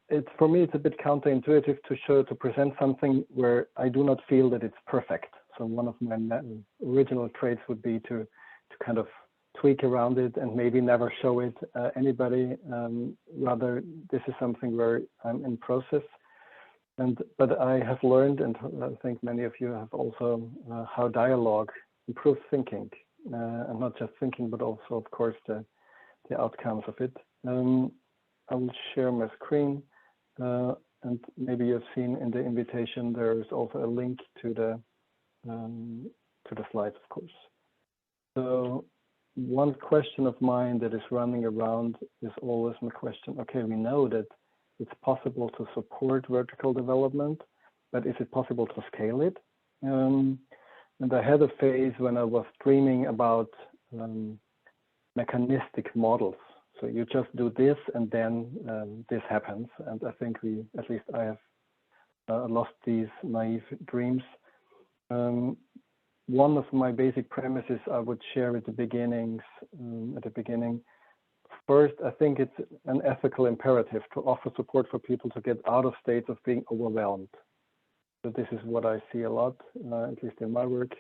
it's for me, it's a bit counterintuitive to present something where I do not feel that it's perfect. So one of my original traits would be to kind of tweak around it and maybe never show it anybody. Rather, this is something where I'm in process. But I have learned, and I think many of you have also, how dialogue improves thinking, and not just thinking, but also, of course, the outcomes of it. I will share my screen, and maybe you've seen in the invitation there is also a link to the slides, of course. So one question of mine that is running around is always my question. Okay, we know that it's possible to support vertical development, but is it possible to scale it? And I had a phase when I was dreaming about mechanistic models. So you just do this and then this happens. And I think at least I have lost these naive dreams. One of my basic premises I would share at the beginning. First, I think it's an ethical imperative to offer support for people to get out of states of being overwhelmed. So this is what I see a lot, at least in my work.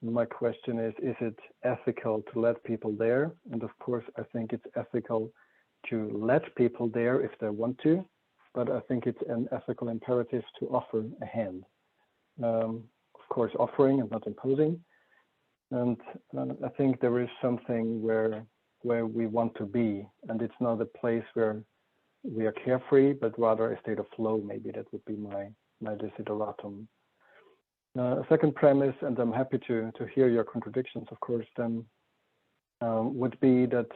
And my question is it ethical to let people there? And of course, I think it's ethical to let people there if they want to, but I think it's an ethical imperative to offer a hand. Of course, offering and not imposing. And I think there is something where we want to be, and it's not a place where we are carefree, but rather a state of flow. Maybe that would be my desideratum. A second premise, and I'm happy to hear your contradictions, of course, then would be that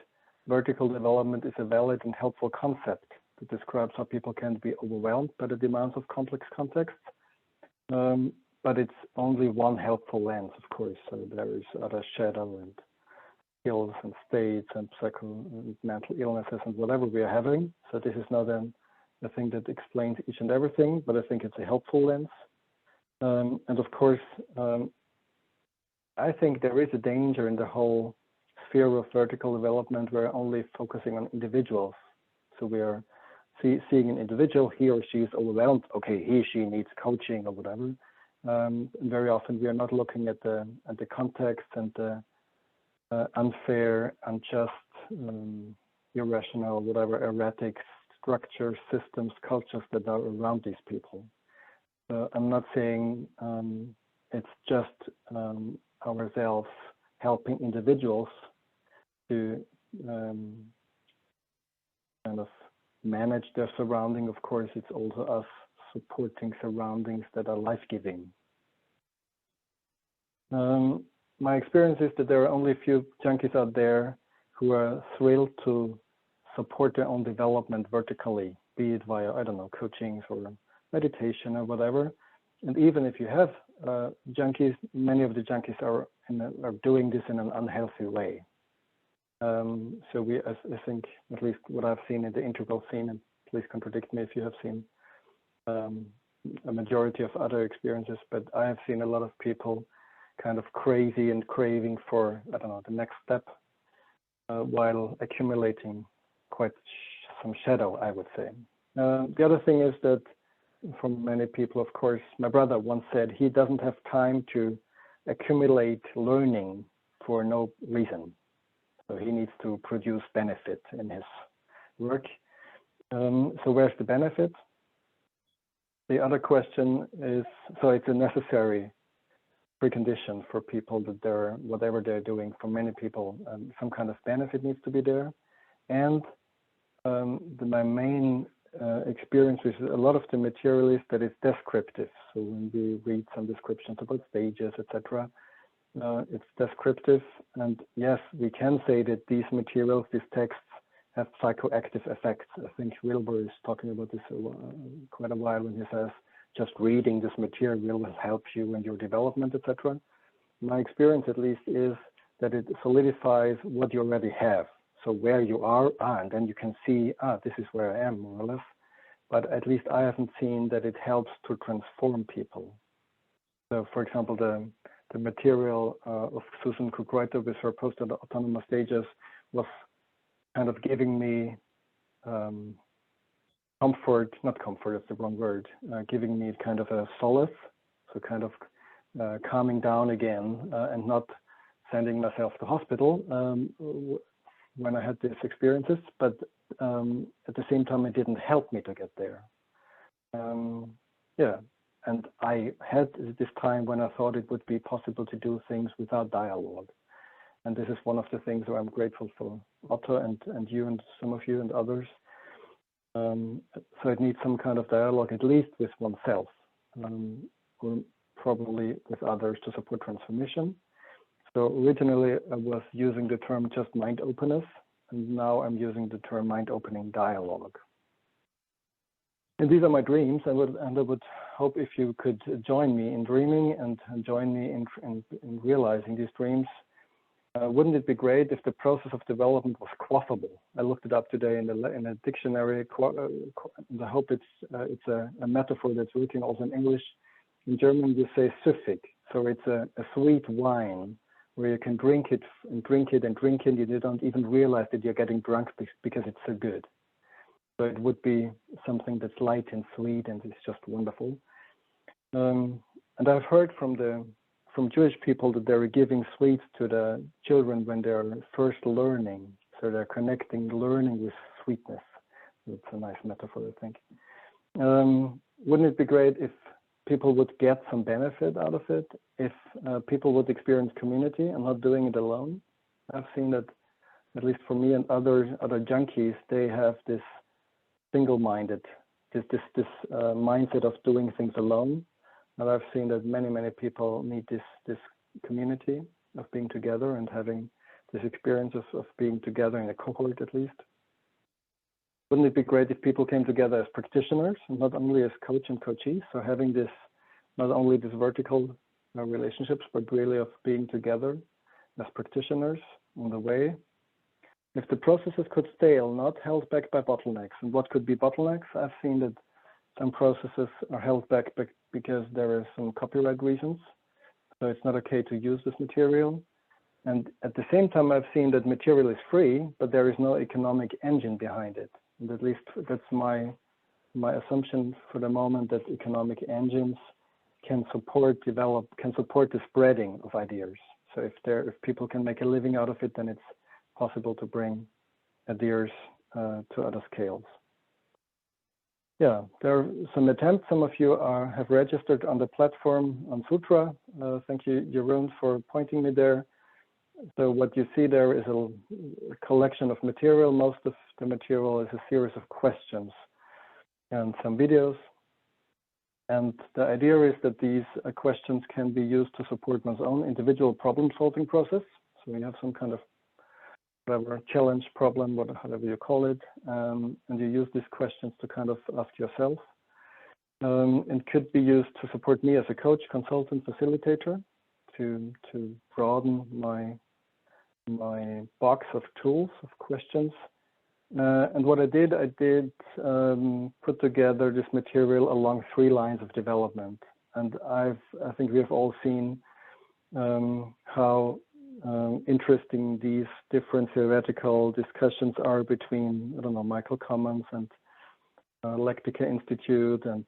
vertical development is a valid and helpful concept that describes how people can be overwhelmed by the demands of complex contexts. But it's only one helpful lens, of course. So there is other shadow and skills and states and mental illnesses and whatever we are having. So this is not a thing that explains each and everything, but I think it's a helpful lens. And of course, I think there is a danger in the whole sphere of vertical development. We're only focusing on individuals. So we are seeing an individual, he or she is overwhelmed. Okay, he, she needs coaching or whatever. Very often we are not looking at the context and the unfair, unjust, irrational, whatever, erratic structures, systems, cultures that are around these people. I'm not saying it's just ourselves helping individuals to kind of manage their surrounding. Of course, it's also us supporting surroundings that are life-giving. My experience is that there are only a few junkies out there who are thrilled to support their own development vertically, be it via, I don't know, coaching or meditation or whatever. And even if you have junkies, many of the junkies are doing this in an unhealthy way. So I think, at least what I've seen in the integral scene, and please contradict me if you have seen a majority of other experiences, but I have seen a lot of people kind of crazy and craving for, I don't know, the next step, while accumulating quite some shadow, I would say. The other thing is that from many people, of course, my brother once said he doesn't have time to accumulate learning for no reason. So he needs to produce benefit in his work. So where's the benefit? The other question is, so it's a necessary precondition for people that whatever they're doing, for many people, some kind of benefit needs to be there. And my main experience with a lot of the material is that it's descriptive. So when we read some descriptions about stages, etc., it's descriptive. And yes, we can say that these materials, these texts, have psychoactive effects. I think Wilbur is talking about this quite a while when he says, just reading this material will help you in your development, etc. My experience, at least, is that it solidifies what you already have. So where you are, and then you can see, this is where I am, more or less. But at least I haven't seen that it helps to transform people. So, for example, the material of Susan Cook-Reuter with her post on autonomous stages was kind of giving me comfort, not comfort, that's the wrong word, giving me kind of a solace, so kind of calming down again and not sending myself to hospital when I had these experiences, but at the same time, it didn't help me to get there. Yeah, and I had this time when I thought it would be possible to do things without dialogue. And this is one of the things where I'm grateful for Otto and you and some of you and others. So it needs some kind of dialogue, at least with oneself, or probably with others to support transformation. So originally I was using the term just mind openness, and now I'm using the term mind opening dialogue. And these are my dreams, and I would hope if you could join me in dreaming and join me in realizing these dreams. Wouldn't it be great if the process of development was quaffable? I looked it up today in a dictionary, and I hope it's a metaphor that's working also in English. In German, you say süffig, so it's a sweet wine where you can drink it and drink it and drink it, and you don't even realize that you're getting drunk because it's so good. So it would be something that's light and sweet, and it's just wonderful. And I've heard from Jewish people that they're giving sweets to the children when they're first learning. So they're connecting learning with sweetness. It's a nice metaphor, I think. Wouldn't it be great if people would get some benefit out of it, if people would experience community and not doing it alone? I've seen that, at least for me and other junkies, they have this single-minded, this mindset of doing things alone. And I've seen that many people need this community of being together and having this experience of being together in a cohort at least. Wouldn't it be great if people came together as practitioners and not only as coach and coachee? So having this, not only this vertical relationships, but really of being together as practitioners on the way. If the processes could stale, not held back by bottlenecks. And what could be bottlenecks? I've seen that some processes are held back because there are some copyright reasons. So it's not okay to use this material. And at the same time, I've seen that material is free, but there is no economic engine behind it. And at least that's my assumption for the moment, that economic engines can support the spreading of ideas. So if people can make a living out of it, then it's possible to bring ideas to other scales. Yeah, there are some attempts. Some of you have registered on the platform on Sutra. Thank you, Jeroen, for pointing me there. So what you see there is a collection of material. Most of the material is a series of questions and some videos. And the idea is that these questions can be used to support one's own individual problem-solving process. So you have some kind of whatever challenge, problem, whatever you call it, and you use these questions to kind of ask yourself. It could be used to support me as a coach, consultant, facilitator, to broaden my box of tools, of questions. And what I did put together this material along 3 lines of development. And I think we have all seen how interesting these different theoretical discussions are between, I don't know, Michael Commons and Lectica Institute and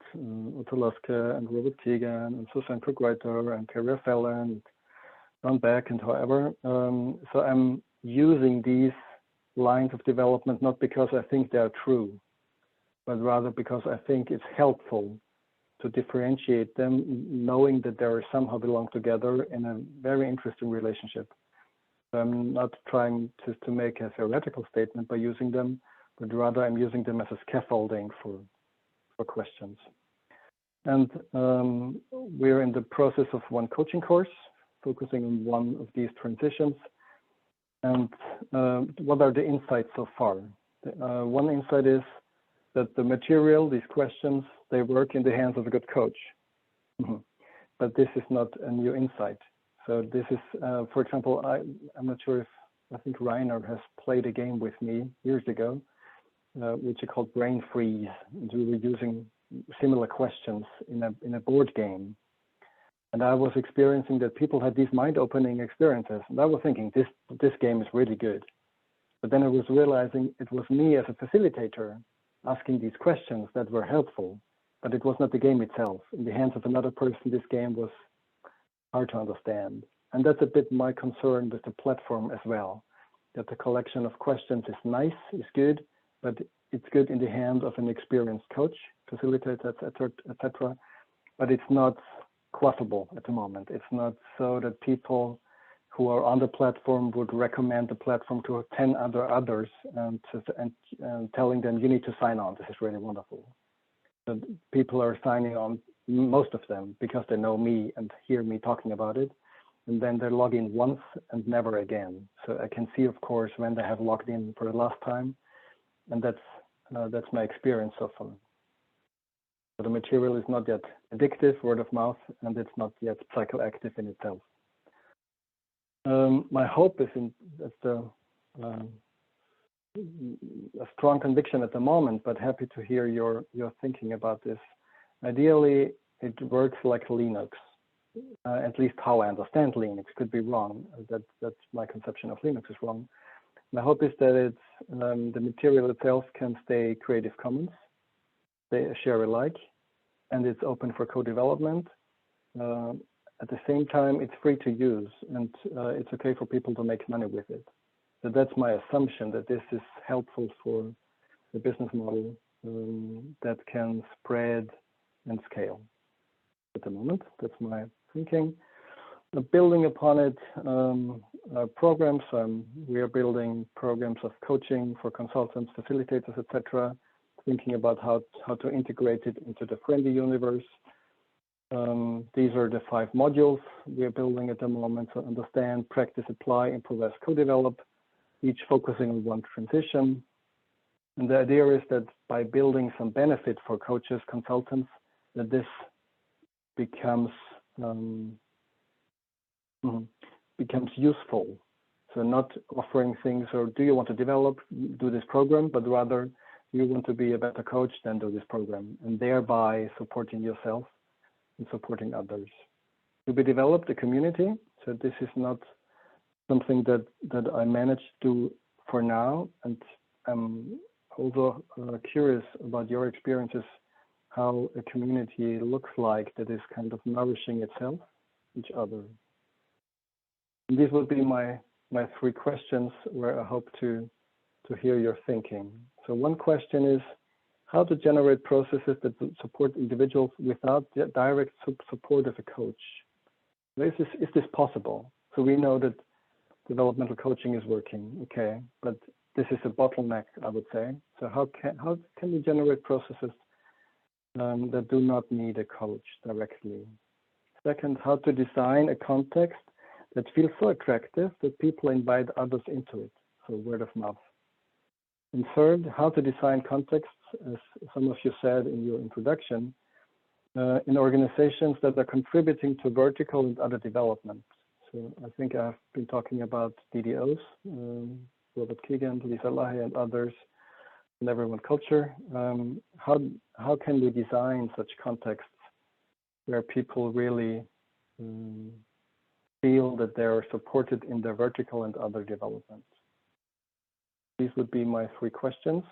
Otto Luske and Robert Keegan and Susan Krugreiter and Kerry Fellen and Ron Beck and however. So I'm using these lines of development not because I think they are true, but rather because I think it's helpful to differentiate them, knowing that they somehow belong together in a very interesting relationship. So I'm not trying to make a theoretical statement by using them, but rather I'm using them as a scaffolding for questions. And we're in the process of one coaching course, focusing on one of these transitions. And what are the insights so far? One insight is that the material, these questions, they work in the hands of a good coach. But this is not a new insight. So this is, for example, I'm not sure if, I think Rainer has played a game with me years ago, which is called Brain Freeze. And we were using similar questions in a board game. And I was experiencing that people had these mind-opening experiences. And I was thinking, this game is really good. But then I was realizing it was me as a facilitator asking these questions that were helpful, but it was not the game itself. In the hands of another person, this game was hard to understand. And that's a bit my concern with the platform as well, that the collection of questions is nice, is good, but it's good in the hands of an experienced coach, facilitator, etc. But it's not clothable at the moment. It's not so that people who are on the platform would recommend the platform to 10 others and telling them, you need to sign on. This is really wonderful. So people are signing on, most of them, because they know me and hear me talking about it. And then they log in once and never again. So I can see, of course, when they have logged in for the last time. And that's my experience so far. So the material is not yet addictive, word of mouth, and it's not yet psychoactive in itself. My hope is that's a strong conviction at the moment, but happy to hear your thinking about this. Ideally, it works like Linux, at least how I understand Linux. Could be wrong. That's my conception of Linux is wrong. My hope is that it's the material itself can stay Creative Commons, they share alike, and it's open for co-development. At the same time, it's free to use, and it's okay for people to make money with it. So that's my assumption, that this is helpful for the business model that can spread and scale. At the moment, that's my thinking. Building upon it, programs. We are building programs of coaching for consultants, facilitators, etc. Thinking about how to integrate it into the friendly universe. These are the 5 modules we are building at the moment. So understand, practice, apply, improvise, co-develop, each focusing on one transition. And the idea is that by building some benefit for coaches, consultants, that this becomes useful. So not offering things, or do you want to develop, do this program, but rather you want to be a better coach, then do this program, and thereby supporting yourself and supporting others. To be developed a community. So this is not something that I managed to do for now, and I'm also curious about your experiences, how a community looks like that is kind of nourishing itself, each other. And these would be my 3 questions where I hope to hear your thinking. So one question is how to generate processes that support individuals without the direct support of a coach. Is this possible? So we know that developmental coaching is working, okay, but this is a bottleneck, I would say. So how can we generate processes that do not need a coach directly? Second, how to design a context that feels so attractive that people invite others into it, so word of mouth. And third, how to design contexts, as some of you said in your introduction, in organizations that are contributing to vertical and other development. So I think I've been talking about DDOs, Robert Keegan, Lisa Lahi, and others, and everyone culture. How can we design such contexts where people really feel that they are supported in their vertical and other development? These would be my 3 questions.